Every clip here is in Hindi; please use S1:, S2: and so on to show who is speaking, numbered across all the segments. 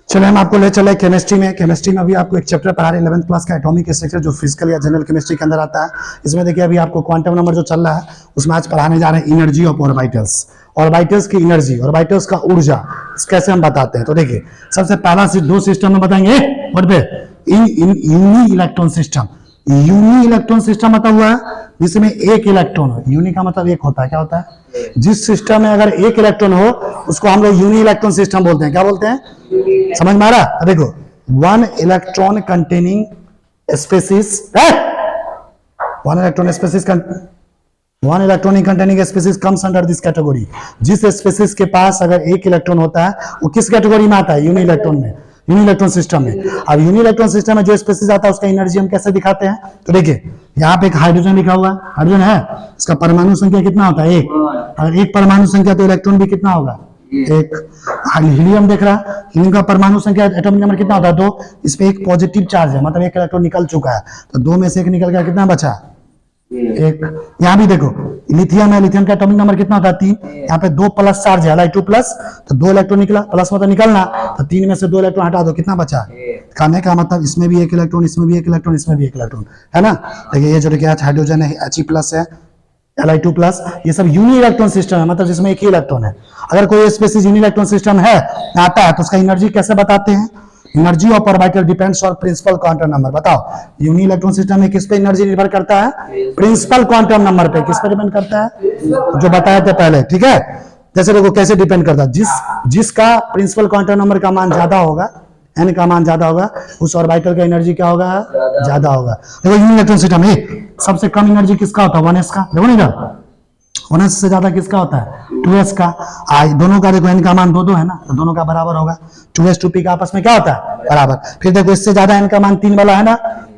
S1: चले हम आपको ले चले केमिस्ट्री में। केमिस्ट्री में अभी आपको एक चैप्टर पढ़ा रहे 11th क्लास का एटॉमिक स्ट्रक्चर, जो फिजिकल या जनरल केमिस्ट्री के अंदर आता है। इसमें देखिए अभी आपको क्वांटम नंबर जो चल रहा है उसमें आज पढ़ाने जा रहे हैं एनर्जी ऑफ ऑर्बिटल्स। ऑर्बिटल्स की एनर्जी, ऑर्बिटल्स का ऊर्जा कैसे हम बताते हैं। तो देखिए सबसे पहला दो सिस्टम में बताएंगे इन uni electron system. Uni electron system मतलब हुआ है जिसमें एक इलेक्ट्रॉन हो। यूनी का मतलब एक होता है, क्या होता है? जिस सिस्टम में अगर एक इलेक्ट्रॉन हो उसको हम लोग यूनी इलेक्ट्रॉन सिस्टम बोलते हैं। क्या बोलते हैं? समझ में आ रहा? देखो one electron containing species, one electronic containing species comes under this category. जिस स्पेसिस के पास अगर एक इलेक्ट्रॉन होता है वो किस कैटेगरी में आता है? यूनी इलेक्ट्रॉन में, यूनी इलेक्ट्रॉन सिस्टम में। अब यूनी इलेक्ट्रॉन सिस्टम में जो स्पेसिस आता है उसका एनर्जी हम कैसे दिखाते हैं? तो देखिए यहाँ पे एक हाइड्रोजन लिखा हुआ है, हाइड्रोजन है, इसका परमाणु संख्या कितना होता है? एक। अगर एक परमाणु संख्या तो इलेक्ट्रॉन भी कितना होगा? एक। हीलियम देख रहा है, हीलियम का परमाणु संख्या एटॉमिक नंबर कितना होता है? दो। इस पे एक पॉजिटिव चार्ज है, मतलब एक इलेक्ट्रॉन निकल चुका है, तो दो में से एक निकल गया, कितना बचा? एक। यहाँ भी देखो लिथियम है, लिथियम का एटॉमिक नंबर कितना होता है? 3। यहाँ पे 2 प्लस चार्ज है, Li2 प्लस, तो 2 इलेक्ट्रॉन निकला, प्लस मतलब निकलना, तो 3 में से 2 इलेक्ट्रॉन हटा दो, कितना बचा? कहने का मतलब इसमें भी एक इलेक्ट्रॉन, इसमें भी एक इलेक्ट्रॉन, इसमें भी एक इलेक्ट्रॉन, है ना। देखिए ये जो क्या हाइड्रोजन है He प्लस है, Li2 प्लस, ये सब यूनी इलेक्ट्रॉन सिस्टम है, मतलब जिसमें एक ही इलेक्ट्रॉन है। अगर कोई स्पेसिस यूनी इलेक्ट्रॉन सिस्टम है आता है तो उसका एनर्जी कैसे बताते हैं? Energy of orbital depends on principal quantum number. बताओ यूनी इलेक्ट्रॉन सिस्टम में किस पे एनर्जी निर्भर करता है? प्रिंसिपल क्वांटम नंबर पे। किस पे डिपेंड करता है? जो बताए थे पहले, ठीक है। जैसे देखो कैसे डिपेंड करता है, जिसका प्रिंसिपल क्वांटम नंबर का मान ज्यादा होगा, n का मान ज्यादा होगा, उस ऑर्बिटल का एनर्जी क्या होगा? ज्यादा होगा। देखो यूनी इलेक्ट्रॉन सिस्टम में सबसे कम एनर्जी किसका होता है? 1s का। देखो नहीं इधर 1s से ज्यादा किसका होता है? 2s का। दोनों का देखो n का मान 2 है ना, तो दोनों का बराबर होगा। 2s 2p का आपस में क्या होता है? बराबर। फिर देखो इससे ज्यादा n का मान 3 वाला है ना,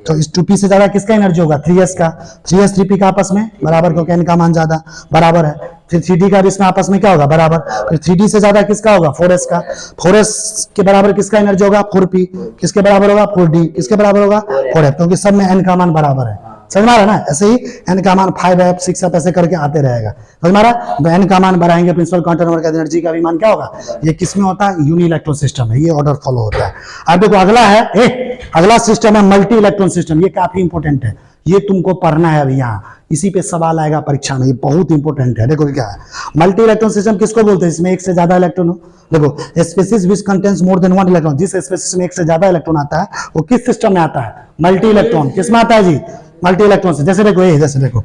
S1: तो इस 2p से ज्यादा किसका एनर्जी होगा? 3s का। 3s 3p का आपस में बराबर, क्योंकि n का मान ज्यादा बराबर है। फिर 3d का भी इसमें आपस में क्या होगा? बराबर। फिर 3d से ज्यादा किसका होगा? 4s का। 4s के बराबर किसका एनर्जी होगा? 4p। किसके बराबर होगा? 4d। किसके बराबर होगा? 4f, क्योंकि सब में n का मान बराबर है। समझ में आ रहा है ना। ऐसे ही n का मान 5f 6f ऐसे करके आते रहेगा। समझ में आ रहा है। तो n का मान बढ़ाएंगे, प्रिंसिपल क्वांटम नंबर का एनर्जी का भी मान क्या होगा? ये किसमें होता है? यूनी इलेक्ट्रॉन सिस्टम है, ये ऑर्डर फॉलो होता है। अब देखो अगला है अगला सिस्टम है मल्टी इलेक्ट्रॉन सिस्टम। ये काफी इंपॉर्टेंट है, ये तुमको पढ़ना है अभी। यहाँ इसी पे सवाल आएगा परीक्षा में, ये बहुत इंपॉर्टेंट है। देखो क्या है मल्टी इलेक्ट्रॉन सिस्टम, किसको बोलते हैं? इसमें एक से ज्यादा इलेक्ट्रॉन हो। देखो species which contains more than 1 electron, जिस स्पेसिस में एक से ज्यादा इलेक्ट्रॉन आता है वो किस सिस्टम में आता है? Multi electron. किसमें आता है जी? मल्टी इलेक्ट्रॉन से। जैसे देखो ये, जैसे देखो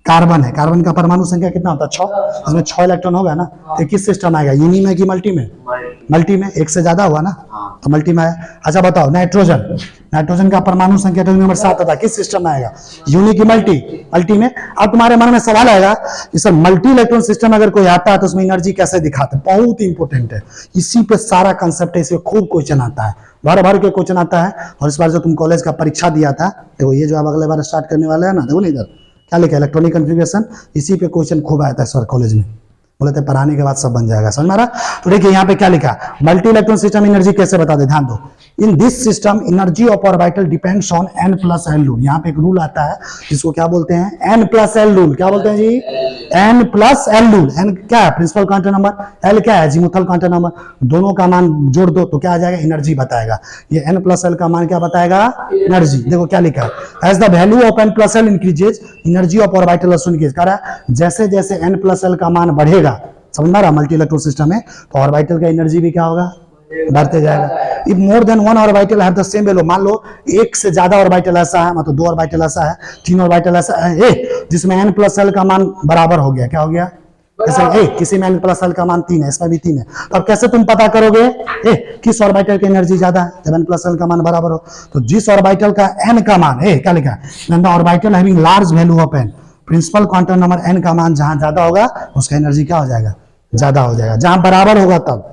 S1: कार्बन है, कार्बन का परमाणु संख्या कितना होता है? 6। इसमें 6 इलेक्ट्रॉन होगा ना, तो किस सिस्टम आएगा? यूनी में कि मल्टी में? मल्टी में। एक से ज्यादा हुआ ना, तो मल्टी में आया। अच्छा बताओ नाइट्रोजन, नाइट्रोजन का परमाणु संख्या नंबर 7 होता है, किस सिस्टम में आएगा? यूनी की मल्टी? मल्टी में। अब तुम्हारे मन में सवाल आएगा कि सर मल्टी इलेक्ट्रॉन सिस्टम अगर कोई आता है तो उसमें एनर्जी कैसे दिखाते हैं? बहुत इंपॉर्टेंट है, इसी पे सारा कंसेप्ट है, इसमें खूब क्वेश्चन आता है, भर भर के क्वेश्चन आता है। और इस बार जो तुम कॉलेज का परीक्षा दिया था, देखो ये जो आप अगले बार स्टार्ट करने वाले हैं ना, देखो नहीं इधर क्या लिखा है? Electronic configuration. इसी पे क्वेश्चन खूब आया था सर कॉलेज में, बोले थे पढ़ाने के बाद सब बन जाएगा। समझ में आ रहा? तो देखिए यहाँ पे क्या लिखा, मल्टी इलेक्ट्रॉन सिस्टम एनर्जी कैसे बता दे, ध्यान दो। In this system energy of orbital depends on n plus L rule. यहाँ पे एक रूल आता है जिसको क्या बोलते हैं? n plus L rule. क्या बोलते हैं जी? n plus L rule. n क्या है? प्रिंसिपल क्वांटम नंबर, l क्या है? Azimuthal quantum number. दोनों का मान जोड़ दो तो क्या आ जाएगा? एनर्जी बताएगा। ये n प्लस एल का मान क्या बताएगा? एनर्जी। देखो क्या लिखा है, as the value of n plus L increases energy of orbital also increase. कह रहा है जैसे जैसे n प्लस एल का मान बढ़ेगा, समझ में आ रहा? मल्टी इलेक्ट्रॉन सिस्टम है तो ऑर्बिटल का एनर्जी भी क्या होगा? बढ़ते जाएगा। If more than 1 orbital have the same value, मान लो एक से ज्यादा ऑर्बिटल ऐसा है, मतलब 2 ऑर्बिटल ऐसा है, 3 ऑर्बिटल ऐसा है जिसमें n प्लस एल का मान बराबर हो गया। क्या हो गया? जैसे किसी में n प्लस एल का मान 3 है, इसमें भी 3 है, तो अब कैसे तुम पता करोगे किस ऑर्बिटल की एनर्जी ज्यादा है? जब n प्लस एल का मान बराबर हो, तो जिस ऑर्बिटल का n का मान क्या लिखा है? The orbital having large value of n, principal quantum number n का मान जहां ज्यादा होगा उसका एनर्जी क्या हो जाएगा? ज्यादा हो जाएगा। जहां बराबर होगा तब।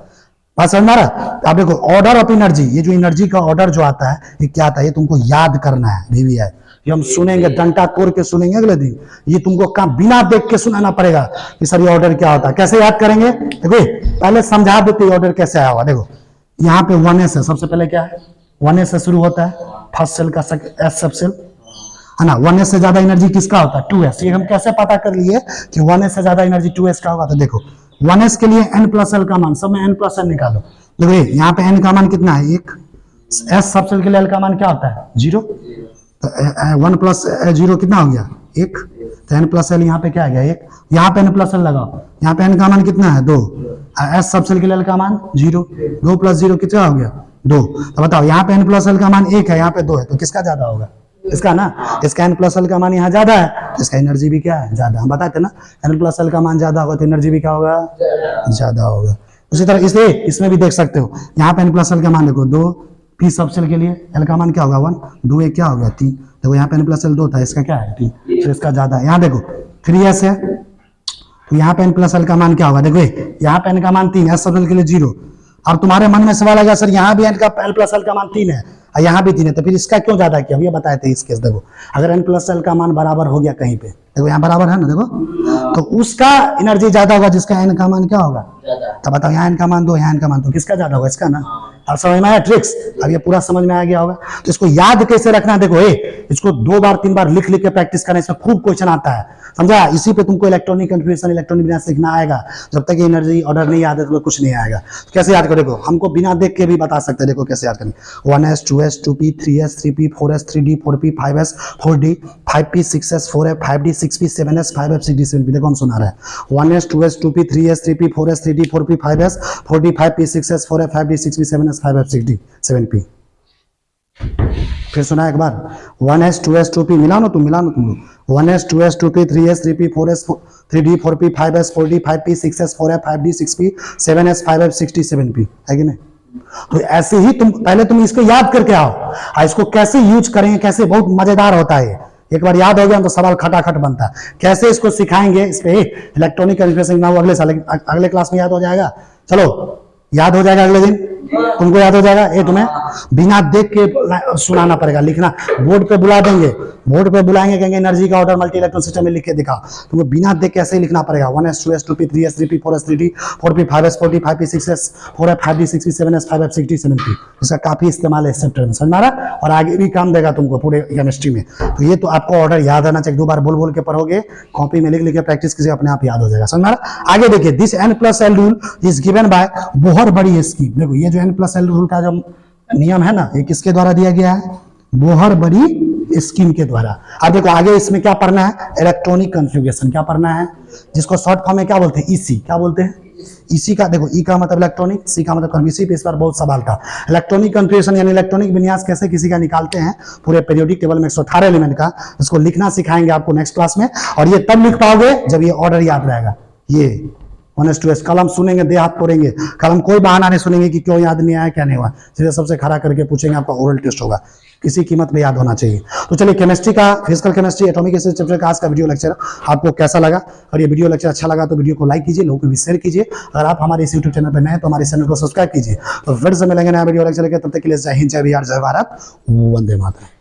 S1: बात समझ में आ रहा है? आप देखो ऑर्डर ऑफ एनर्जी, ये जो एनर्जी का ऑर्डर जो आता है ये क्या आता है? ये तुमको याद करना है VVI। ये हम सुनेंगे, डंटा तोड़ के सुनेंगे अगले दिन। ये तुमको काम बिना देख के सुनाना पड़ेगा कि सर ये ऑर्डर क्या होता है। कैसे याद करेंगे? देखो पहले समझा देते ऑर्डर कैसे आया हुआ। देखो यहाँ पे 1s है, सबसे पहले क्या है? 1s से शुरू होता है, फर्स्ट सेल का एस सब सेल। है ना। 1s से ज्यादा एनर्जी किसका होता है 2s। ये हम कैसे पता कर लिए कि 1s से ज्यादा एनर्जी 2s का होगा, तो देखो 1s के लिए n प्लस एल का मान, सब में n प्लस एल निकालो। देखो यहाँ पे n का मान कितना है 1, s सबसेल के लिए l का मान क्या होता है 0, तो 1 प्लस 0 कितना हो गया 1, तो n प्लस एल यहाँ पे क्या आ गया 1, यहाँ पे n प्लस एल लगाओ, यहाँ पे n का मान कितना है 2, s सबसेल के लिए l का मान 0, 2 प्लस 0 कितना हो गया 2। तो बताओ यहाँ पे n प्लस एल का मान 1 है, यहाँ पे 2 है, तो किसका ज्यादा होगा इसका ना। इसका n प्लस एल का मान यहाँ ज्यादा है, तो इसका एनर्जी भी क्या है ज्यादा। हम बताते ना n प्लस एल का मान ज्यादा होगा तो एनर्जी भी क्या होगा ज्यादा होगा। उसी तरह इसलिए इसमें भी देख सकते हो, यहाँ पे n प्लस एल का मान देखो 2, p सबसेल के लिए l का मान क्या होगा 1, 2 1 क्या हो गया 3, देखो यहाँ पे n प्लस एल 2 था, इसका क्या है 3, तो इसका ज्यादा है। यहाँ देखो 3s है, तो यहाँ पे n प्लस एल का मान क्या होगा, देखो यहाँ पे n का मान 3, s सबसेल के लिए 0। अब तुम्हारे मन में सवाल आएगा सर यहाँ भी n का l प्लस एल का मान 3 है और यहाँ भी 3 है, तो फिर इसका क्यों ज्यादा किया, ये बताए थे इस केस। देखो अगर n प्लस एल का मान बराबर हो गया कहीं पे, देखो यहाँ बराबर है ना, देखो तो उसका एनर्जी ज्यादा होगा जिसका n का मान क्या होगा, तो बताओ यहाँ n का मान 2, यहाँ n का मान 2, किसका ज्यादा होगा इसका ना। अब समझ में आया ट्रिक्स, अब ये पूरा समझ में आ गया होगा। तो इसको याद कैसे रखना है, देखो इसको 2 बार 3 बार लिख लिख के प्रैक्टिस करना, इसमें खूब क्वेश्चन आता है, समझा। इसी पे तुमको इलेक्ट्रॉनिक कन्फिग्रेशन, इलेक्ट्रॉनिक विन्यास सीखना आएगा। जब तक एनर्जी ऑर्डर नहीं याद है तो कुछ नहीं आएगा। तो कैसे याद करो, देखो हमको बिना देख के भी बता सकते हैं, देखो कैसे याद करेंगे। 1s 2s 2p 3s 3p 4s 3d 4p 5s 4d 5p 6s 4f 5d 6p 7s 5f 6d 7p। देखो हम सुना रहे हैं 1s 2s 2p 3s 3p 4s 3d 4p 5s 4d 5p 6s 4f 5d 6p 7s 5f 6d 7p। फिर सुना एक बार 1s 2s 2p, मिलाओ ना तुम लोग 1s 2s 2p 3s 3p 4s 3d 4p 5s 4d 5p 6s 4f 5d 6p 7s 5f 6d 7p, है कि नहीं। तो ऐसे ही तुम इसको याद करके आओ, इसको कैसे यूज करेंगे, कैसे, बहुत मजेदार होता है। एक बार याद हो गया तो सवाल खटाखट बनता है। कैसे इसको सिखाएंगे, इस पे इलेक्ट्रॉनिक कन्फिग्रेशन अगले साल अगले क्लास में याद हो जाएगा। चलो याद हो जाएगा, अगले दिन तुमको याद हो जाएगा। ये तुम्हें बिना देख के सुनाना पड़ेगा, लिखना बोर्ड पे बुला देंगे, बोर्ड पे बुलाएंगे, कहेंगे एनर्जी का ऑर्डर मल्टी इलेक्ट्रॉन सिस्टम में लिख के दिखाओ, तुमको बिना देख के ऐसे ही लिखना पड़ेगा। 1s 2s 2p 3s 3p 4s 3d 4p 5s 4d 5p 6s 4f 5d 6p 7s 5f 6d 7p। इसका काफी इस्तेमाल है इस चैप्टर में, समझ में आ रहा है, और आगे भी काम देगा तुमको पूरे केमिस्ट्री में। तो ये तो आपको ऑर्डर याद रहना चाहिए, 2 बार बोल बोल के पढ़ोगे, कॉपी में लिख लिख के प्रैक्टिस कीजिए, अपने आप याद हो जाएगा, समझ में आ रहा। आगे देखिए, this n plus L rule is given by Bohr Bury scheme. देखो ये जो n प्लस एल रूल का जो नियम है ना, ये किसके द्वारा दिया गया है, बोहर-बड़ी स्कीम के द्वारा। अब देखो आगे इसमें क्या पढ़ना है, इलेक्ट्रॉनिक कॉन्फ़िगरेशन क्या पढ़ना है, जिसको शॉर्ट फॉर्म में क्या बोलते हैं, ईसी। क्या बोलते हैं, ईसी का। देखो ई का मतलब इलेक्ट्रॉनिक, सी का मतलब इसी पे इस बार बहुत सवाल था। इलेक्ट्रॉनिक कॉन्फ़िगरेशन यानी इलेक्ट्रॉनिक विन्यास कैसे किसी का निकालते हैं पूरे पीरियोडिक टेबल में 118 एलिमेंट का, इसको लिखना सिखाएंगे आपको नेक्स्ट क्लास में। और ये तब लिख पाओगे जब ये ऑर्डर याद रहेगा। ये 1s 2s कल हम सुनेंगे, दे हाथ तोड़ेंगे, कल हम कोई बहाना नहीं सुनेंगे कि क्यों याद नहीं आया क्या नहीं हुआ, सीधे सबसे खड़ा करके पूछेंगे, आपका ओरल टेस्ट होगा, किसी कीमत में याद होना चाहिए। तो चलिए केमिस्ट्री का, फिजिकल केमिस्ट्री एटॉमिक चैप्टर का आज का वीडियो लेक्चर आपको कैसा लगा, और ये वीडियो लेक्चर अच्छा लगा तो वीडियो को लाइक कीजिए, लोगों को भी शेयर कीजिए। अगर आप हमारे इस यूट्यूब चैनल पर नए तो हमारे चैनल को सब्सक्राइब कीजिए। तो फिर से मिलेंगे नया वीडियो लेक्चर के, तब तक के लिए जय हिंद, जय बिहार, जय भारत, वंदे मातरम।